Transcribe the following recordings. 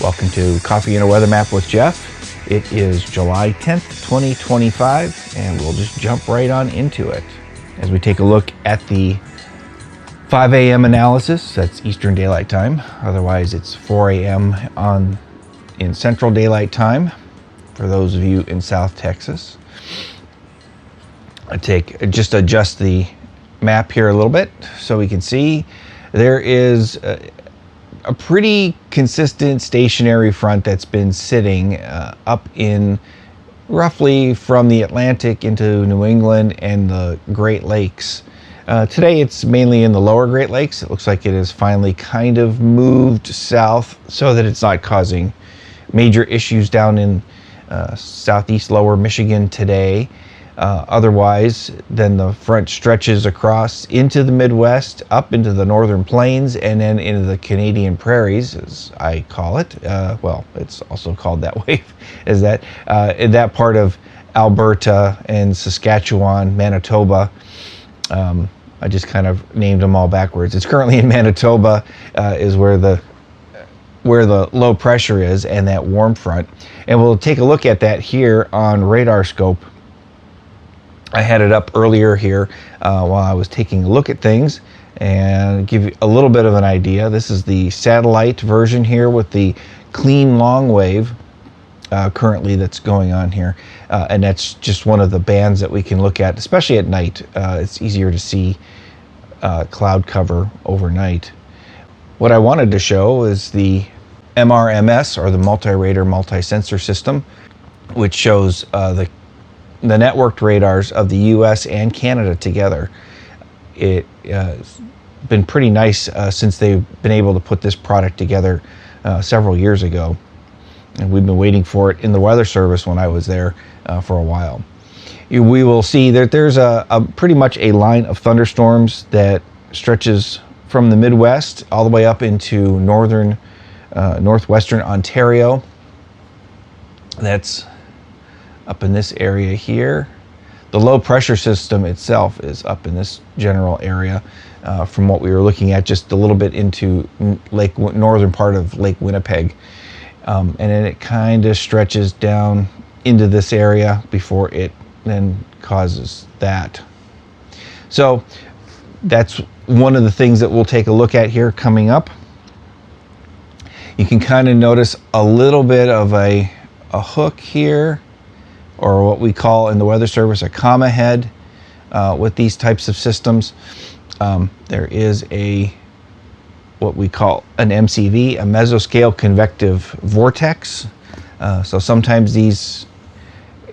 Welcome to Coffee and a Weather Map with Jeff. It is July 10th, 2025, and we'll just jump right on into it. As we take a look at the 5 a.m. analysis, that's Eastern Daylight Time. Otherwise, it's 4 a.m. in Central Daylight Time for those of you in South Texas. Just adjust the map here a little bit so we can see there is a pretty consistent stationary front that's been sitting up in roughly from the Atlantic into New England and the Great Lakes. Today it's mainly in the lower Great Lakes. It looks like it has finally kind of moved south so that it's not causing major issues down in southeast lower Michigan today. Otherwise, then the front stretches across into the Midwest, up into the northern plains, and then into the Canadian prairies, as I call it. Well, it's also called that way, is that in that part of Alberta and Saskatchewan, Manitoba. I just kind of named them all backwards. It's currently in Manitoba, is where the low pressure is, and that warm front. And we'll take a look at that here on radar scope. I had it up earlier here while I was taking a look at things and give you a little bit of an idea. This is the satellite version here with the clean long wave currently that's going on here. And that's just one of the bands that we can look at, especially at night. It's easier to see cloud cover overnight. What I wanted to show is the MRMS, or the multi-radar multi-sensor system, which shows the networked radars of the US and Canada together. It's been pretty nice since they've been able to put this product together several years ago. And we've been waiting for it in the Weather Service when I was there for a while. We will see that there's a pretty much a line of thunderstorms that stretches from the Midwest all the way up into northwestern Ontario. That's up in this area here. The low pressure system itself is up in this general area from what we were looking at, just a little bit into northern part of Lake Winnipeg. And then it kind of stretches down into this area before it then causes that. So that's one of the things that we'll take a look at here coming up. You can kind of notice a little bit of a hook here, or what we call in the Weather Service a comma head with these types of systems. There is what we call an MCV, a mesoscale convective vortex. So sometimes these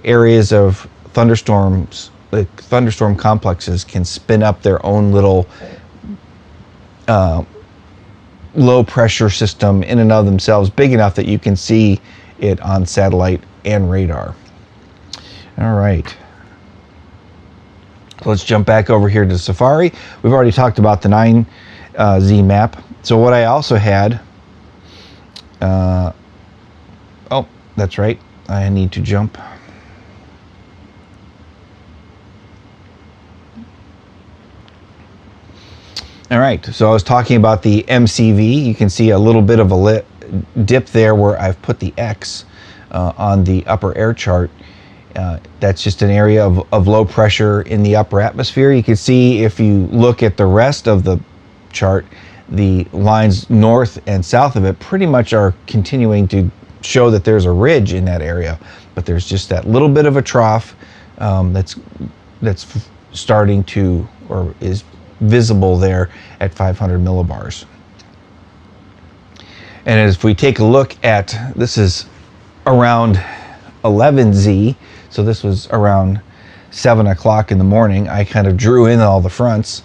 areas of thunderstorms, the thunderstorm complexes, can spin up their own little low pressure system in and of themselves, big enough that you can see it on satellite and radar. All right, so let's jump back over here to Safari. We've already talked about the 9Z map. So what I also had, oh, that's right, I need to jump. All right, so I was talking about the MCV. You can see a little bit of a dip there where I've put the X on the upper air chart. That's just an area of low pressure in the upper atmosphere. You can see if you look at the rest of the chart, the lines north and south of it pretty much are continuing to show that there's a ridge in that area, but there's just that little bit of a trough that's starting to, or is visible there at 500 millibars. And if we take a look at, this is around 11Z, so this was around 7 o'clock in the morning. I kind of drew in all the fronts,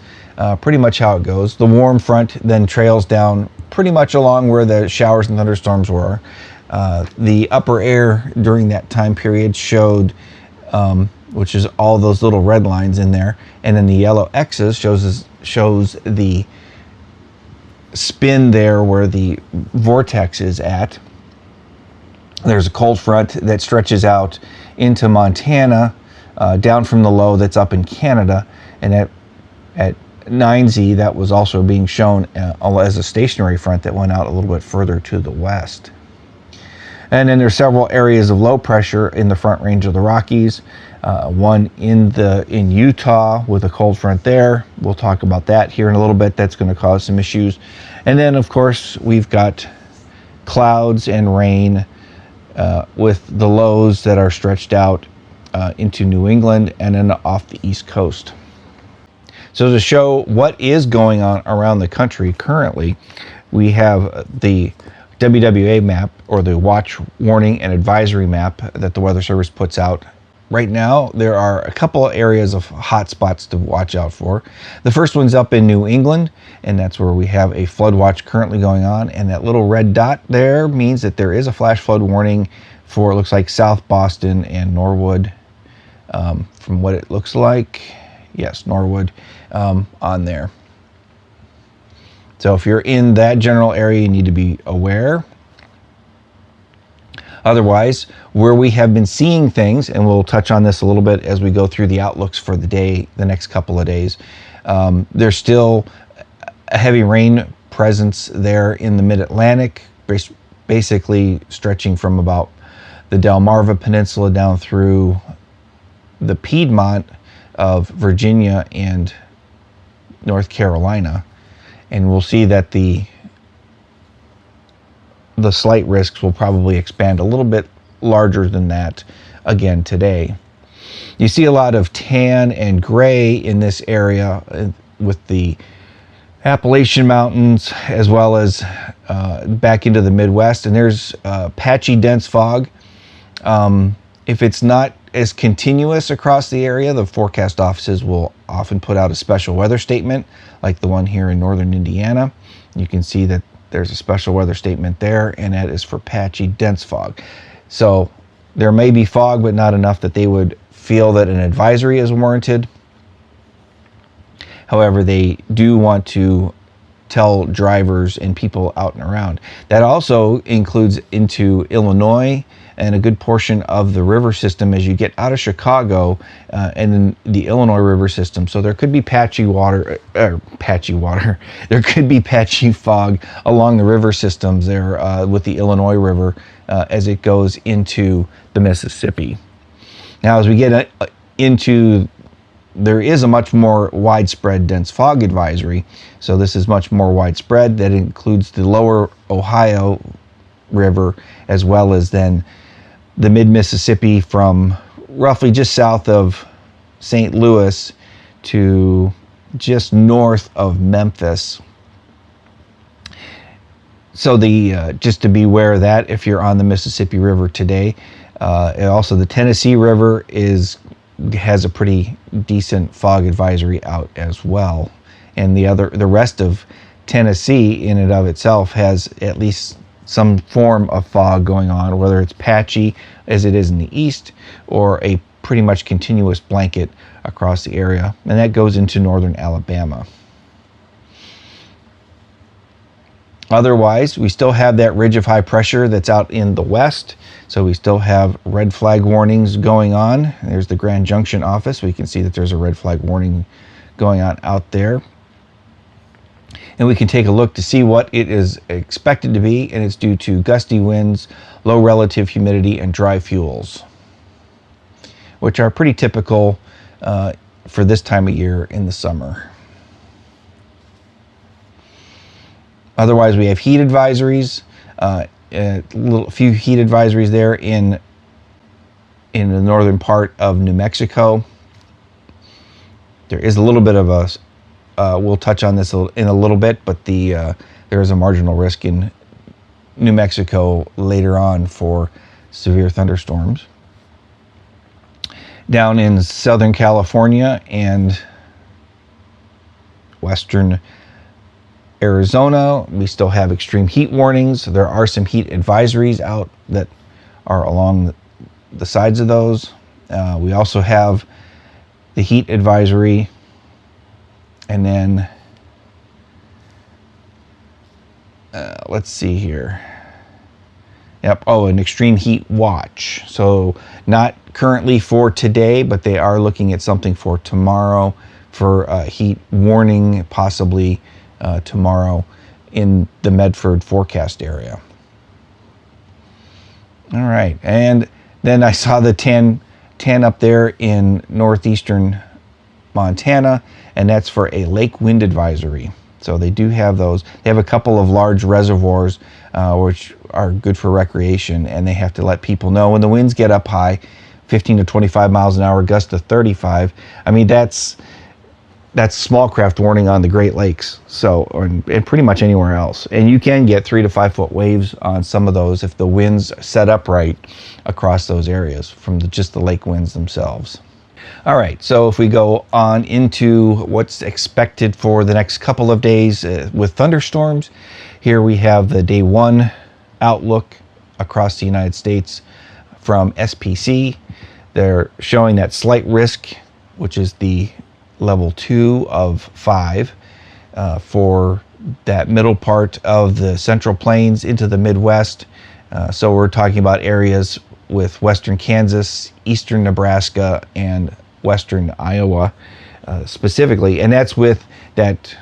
pretty much how it goes. The warm front then trails down pretty much along where the showers and thunderstorms were. The upper air during that time period showed, which is all those little red lines in there, and then the yellow X's shows the spin there where the vortex is at. There's a cold front that stretches out into Montana, down from the low that's up in Canada, and at 9Z that was also being shown as a stationary front that went out a little bit further to the west. And then there's several areas of low pressure in the Front Range of the Rockies. One in Utah with a cold front there. We'll talk about that here in a little bit. That's going to cause some issues. And then, of course, we've got clouds and rain with the lows that are stretched out into New England and then off the East Coast. So to show what is going on around the country currently, we have the WWA map, or the watch, warning, and advisory map that the Weather Service puts out. Right now, there are a couple of areas of hot spots to watch out for. The first one's up in New England, and that's where we have a flood watch currently going on. And that little red dot there means that there is a flash flood warning for, it looks like, South Boston and Norwood, from what it looks like. Yes, Norwood on there. So if you're in that general area, you need to be aware. Otherwise, where we have been seeing things, and we'll touch on this a little bit as we go through the outlooks for the day, the next couple of days, there's still a heavy rain presence there in the mid-Atlantic, basically stretching from about the Delmarva Peninsula down through the Piedmont of Virginia and North Carolina. And we'll see that the slight risks will probably expand a little bit larger than that again today. You see a lot of tan and gray in this area with the Appalachian Mountains, as well as back into the Midwest, and there's patchy dense fog. If it's not as continuous across the area, the forecast offices will often put out a special weather statement, like the one here in northern Indiana. You can see that there's a special weather statement there, and that is for patchy dense fog. So there may be fog, but not enough that they would feel that an advisory is warranted. However, they do want to tell drivers and people out and around. That also includes into Illinois and a good portion of the river system as you get out of Chicago and then the Illinois river system. So there could be patchy water. There could be patchy fog along the river systems there with the Illinois River as it goes into the Mississippi. Now, as we get into, there is a much more widespread dense fog advisory. So this is much more widespread. That includes the lower Ohio River, as well as then the mid-Mississippi from roughly just south of St. Louis to just north of Memphis. So just to be aware of that if you're on the Mississippi River today. And also the Tennessee River has a pretty decent fog advisory out as well. And the rest of Tennessee in and of itself has at least some form of fog going on, whether it's patchy as it is in the east or a pretty much continuous blanket across the area. And that goes into northern Alabama. Otherwise, we still have that ridge of high pressure that's out in the west. So we still have red flag warnings going on. There's the Grand Junction office. We can see that there's a red flag warning going on out there. And we can take a look to see what it is expected to be, and it's due to gusty winds, low relative humidity, and dry fuels, which are pretty typical for this time of year in the summer. Otherwise, we have heat advisories, a few heat advisories there in the northern part of New Mexico. There is a little bit of a we'll touch on this in a little bit, but there is a marginal risk in New Mexico later on for severe thunderstorms. Down in Southern California and western Arizona, we still have extreme heat warnings. There are some heat advisories out that are along the sides of those. We also have the heat advisory. And then, let's see here. Yep, an extreme heat watch. So not currently for today, but they are looking at something for tomorrow for heat warning, possibly tomorrow in the Medford forecast area. All right, and then I saw the 10 up there in northeastern Montana, and that's for a lake wind advisory. So they do have those. They have a couple of large reservoirs which are good for recreation, and they have to let people know when the winds get up high, 15 to 25 miles an hour, gust to 35. I mean, that's small craft warning on the Great Lakes, so and pretty much anywhere else. And you can get 3 to 5 foot waves on some of those if the winds set up right across those areas from just the lake winds themselves. All right, so if we go on into what's expected for the next couple of days with thunderstorms, here we have the day 1 outlook across the United States from SPC. They're showing that slight risk, which is the level 2 of 5 for that middle part of the Central Plains into the Midwest. So we're talking about areas with western Kansas, eastern Nebraska, and western Iowa specifically. And that's with that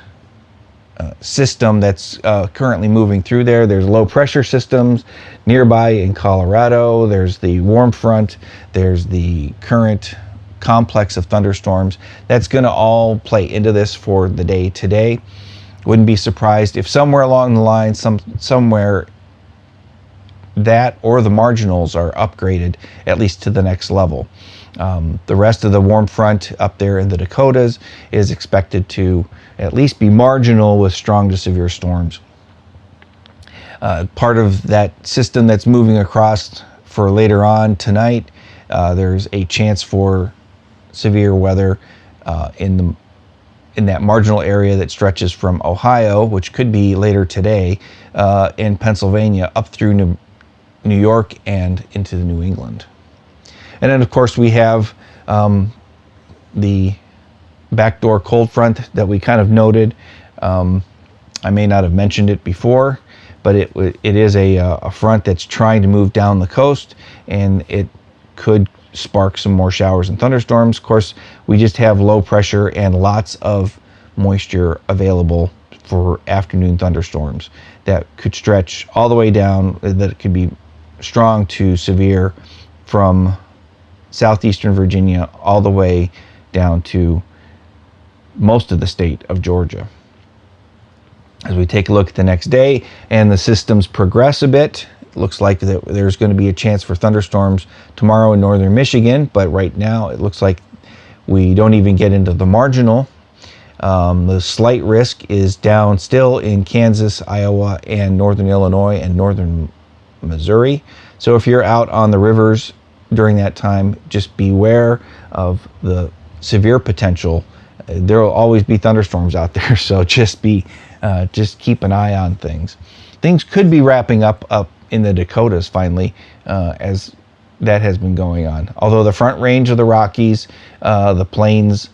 system that's currently moving through there. There's low pressure systems nearby in Colorado. There's the warm front. There's the current complex of thunderstorms. That's going to all play into this for the day today. Wouldn't be surprised if somewhere along the line, somewhere that or the marginals are upgraded at least to the next level. The rest of the warm front up there in the Dakotas is expected to at least be marginal with strong to severe storms. Part of that system that's moving across for later on tonight, there's a chance for severe weather in that marginal area that stretches from Ohio, which could be later today, in Pennsylvania up through New York and into New England. And then, of course, we have the backdoor cold front that we kind of noted. I may not have mentioned it before, but it is a front that's trying to move down the coast, and it could spark some more showers and thunderstorms. Of course, we just have low pressure and lots of moisture available for afternoon thunderstorms that could stretch all the way down, that it could be strong to severe from southeastern Virginia all the way down to most of the state of Georgia. As we take a look at the next day and the systems progress a bit, it looks like that there's going to be a chance for thunderstorms tomorrow in northern Michigan, but right now it looks like we don't even get into the marginal. The slight risk is down still in Kansas, Iowa, and northern Illinois and northern Missouri. So if you're out on the rivers during that time, just beware of the severe potential. There will always be thunderstorms out there, so just keep an eye on things. Things could be wrapping up in the Dakotas finally, as that has been going on. Although the front range of the Rockies, the plains,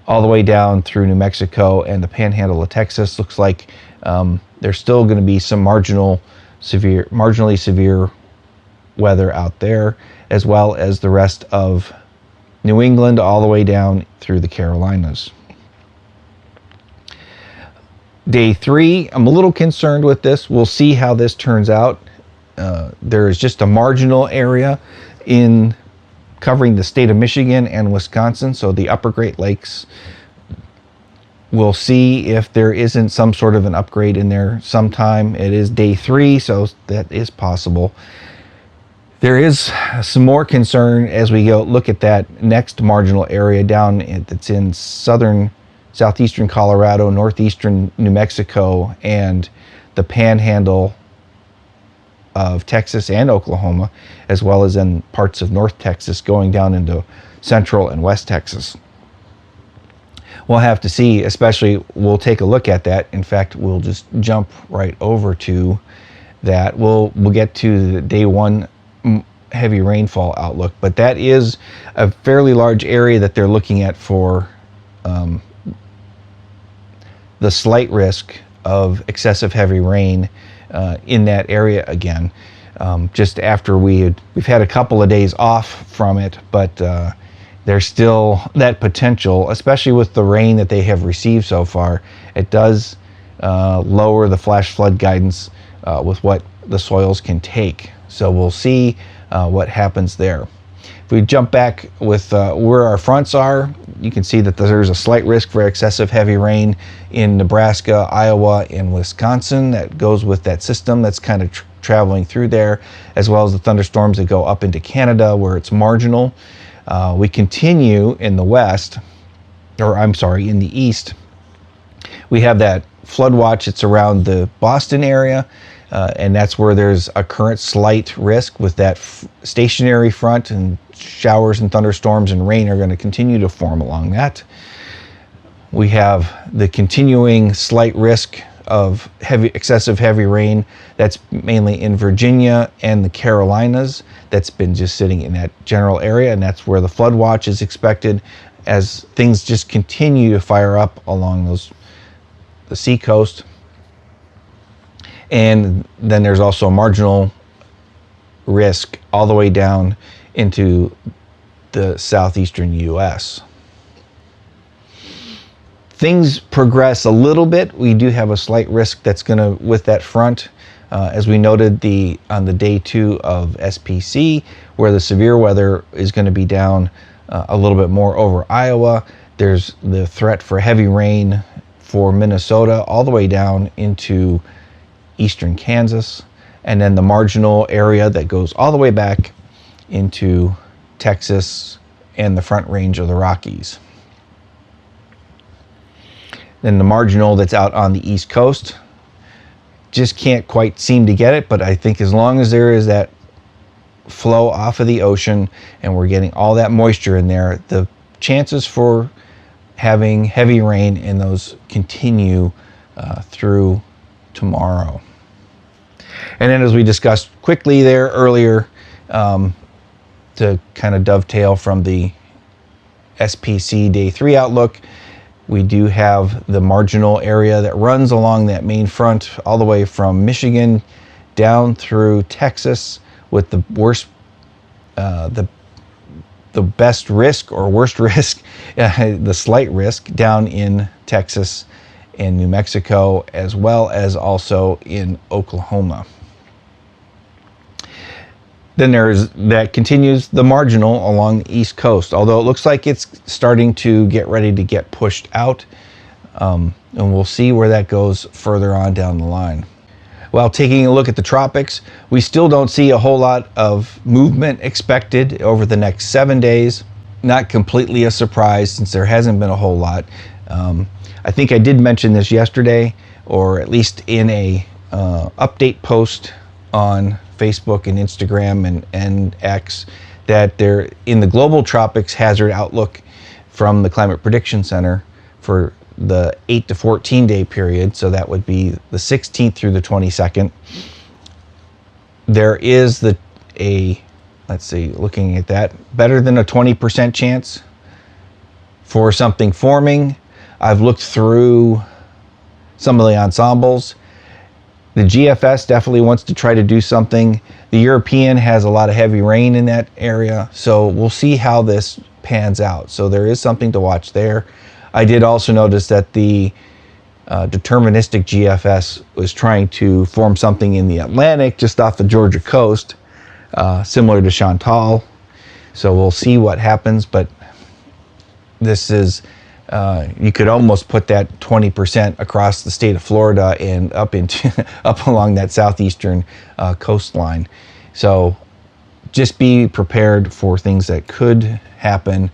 all the way down through New Mexico and the panhandle of Texas, looks like there's still going to be some marginally severe weather out there, as well as the rest of New England all the way down through the Carolinas. Day 3, I'm a little concerned with this. We'll see how this turns out. There is just a marginal area in covering the state of Michigan and Wisconsin, so the upper Great Lakes. We'll see if there isn't some sort of an upgrade in there sometime. It is day 3, so that is possible. There is some more concern as we go look at that next marginal area down that's in southeastern Colorado, northeastern New Mexico, and the panhandle of Texas and Oklahoma, as well as in parts of North Texas going down into Central and West Texas. We'll have to see, especially we'll take a look at that. In fact, we'll just jump right over to that. We'll get to the day 1 heavy rainfall outlook, but that is a fairly large area that they're looking at for the slight risk of excessive heavy rain in that area again. Just after we've had a couple of days off from it, but there's still that potential, especially with the rain that they have received so far. It does lower the flash flood guidance with what the soils can take. So we'll see what happens there. If we jump back with where our fronts are, you can see that there's a slight risk for excessive heavy rain in Nebraska, Iowa, and Wisconsin that goes with that system that's kind of traveling through there, as well as the thunderstorms that go up into Canada where it's marginal. We continue in the west, or I'm sorry, in the east. We have that flood watch. It's around the Boston area, and that's where there's a current slight risk with that stationary front, and showers and thunderstorms and rain are going to continue to form along that. We have the continuing slight risk of excessive heavy rain that's mainly in Virginia and the Carolinas. That's been just sitting in that general area, and that's where the flood watch is expected as things just continue to fire up along the sea coast. And then there's also a marginal risk all the way down into the southeastern U.S. Things progress a little bit. We do have a slight risk that's going to, with that front, as we noted on the day 2 of SPC, where the severe weather is going to be down a little bit more over Iowa. There's the threat for heavy rain for Minnesota all the way down into eastern Kansas, and then the marginal area that goes all the way back into Texas and the Front Range of the Rockies. Then the marginal that's out on the East Coast, just can't quite seem to get it, but I think as long as there is that flow off of the ocean and we're getting all that moisture in there, the chances for having heavy rain in those continue through tomorrow. And then, as we discussed quickly there earlier, to kind of dovetail from the SPC Day 3 outlook, we do have the marginal area that runs along that main front all the way from Michigan down through Texas, with the worst, the best risk or worst risk, the slight risk down in Texas and New Mexico, as well as also in Oklahoma. Then that continues the marginal along the East Coast, although it looks like it's starting to get ready to get pushed out, and we'll see where that goes further on down the line. While taking a look at the tropics, we still don't see a whole lot of movement expected over the next 7 days. Not completely a surprise, since there hasn't been a whole lot. I think I did mention this yesterday, or at least in a update post on Facebook and Instagram and X, that they're in the global tropics hazard outlook from the Climate Prediction Center for the 8 to 14 day period. So that would be the 16th through the 22nd. There is let's see, looking at that, better than a 20% chance for something forming. I've looked through some of the ensembles. The GFS definitely wants to try to do something. The European has a lot of heavy rain in that area, so we'll see how this pans out. So there is something to watch there. I did also notice that the deterministic GFS was trying to form something in the Atlantic just off the Georgia coast, similar to Chantal. So we'll see what happens, but this is, you could almost put that 20% across the state of Florida and up along that southeastern coastline. So just be prepared for things that could happen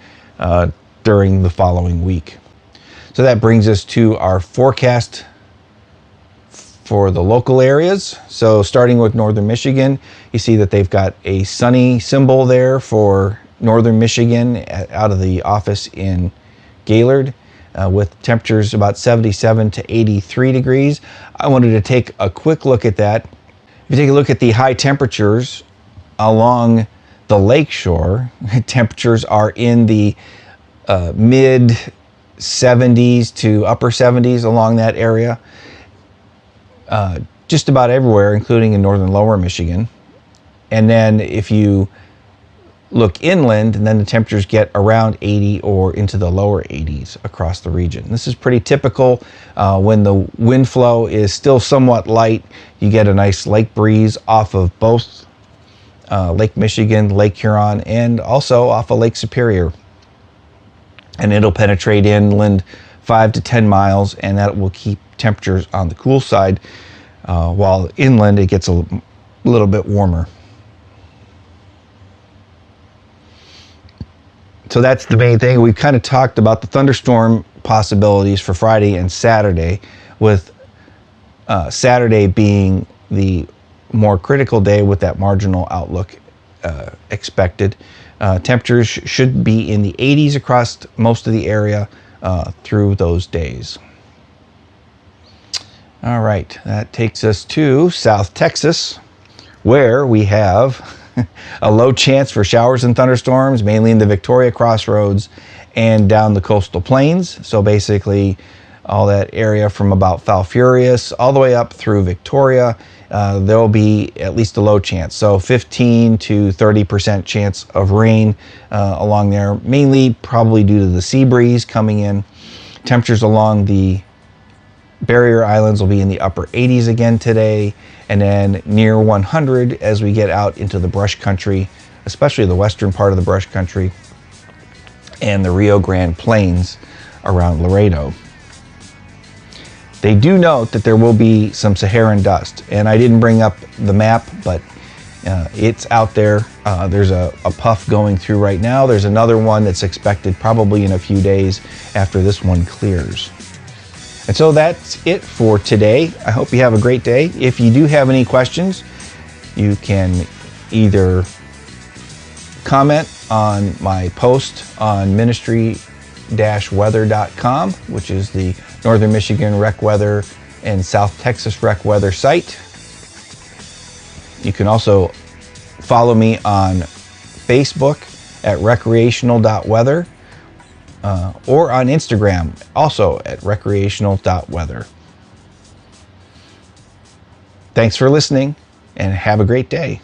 during the following week. So that brings us to our forecast for the local areas. So starting with northern Michigan, you see that they've got a sunny symbol there for northern Michigan out of the office in Gaylord, with temperatures about 77 to 83 degrees. I wanted to take a quick look at that. If you take a look at the high temperatures along the lakeshore, temperatures are in the mid 70s to upper 70s along that area, just about everywhere, including in northern lower Michigan. And then if you look inland, and then the temperatures get around 80 or into the lower 80s across the region. This is pretty typical. When the wind flow is still somewhat light, you get a nice lake breeze off of both Lake Michigan, Lake Huron, and also off of Lake Superior. And it'll penetrate inland 5 to 10 miles, and that will keep temperatures on the cool side, while inland it gets a little bit warmer. So that's the main thing. We've kind of talked about the thunderstorm possibilities for Friday and Saturday, with Saturday being the more critical day with that marginal outlook expected. Temperatures should be in the 80s across most of the area through those days. All right, that takes us to South Texas, where we have a low chance for showers and thunderstorms, mainly in the Victoria Crossroads and down the coastal plains. So basically all that area from about Falfurrias all the way up through Victoria, there will be at least a low chance. So 15 to 30% chance of rain along there, mainly probably due to the sea breeze coming in. Temperatures along the barrier islands will be in the upper 80s again today, and then near 100 as we get out into the brush country, especially the western part of the brush country and the Rio Grande Plains around Laredo. They do note that there will be some Saharan dust, and I didn't bring up the map, but it's out there. There's a puff going through right now. There's another one that's expected probably in a few days after this one clears. And so that's it for today. I hope you have a great day. If you do have any questions, you can either comment on my post on ministry-weather.com, which is the Northern Michigan Rec Weather and South Texas Rec Weather site. You can also follow me on Facebook at recreational.weather. Or on Instagram, also at recreational.weather. Thanks for listening, and have a great day.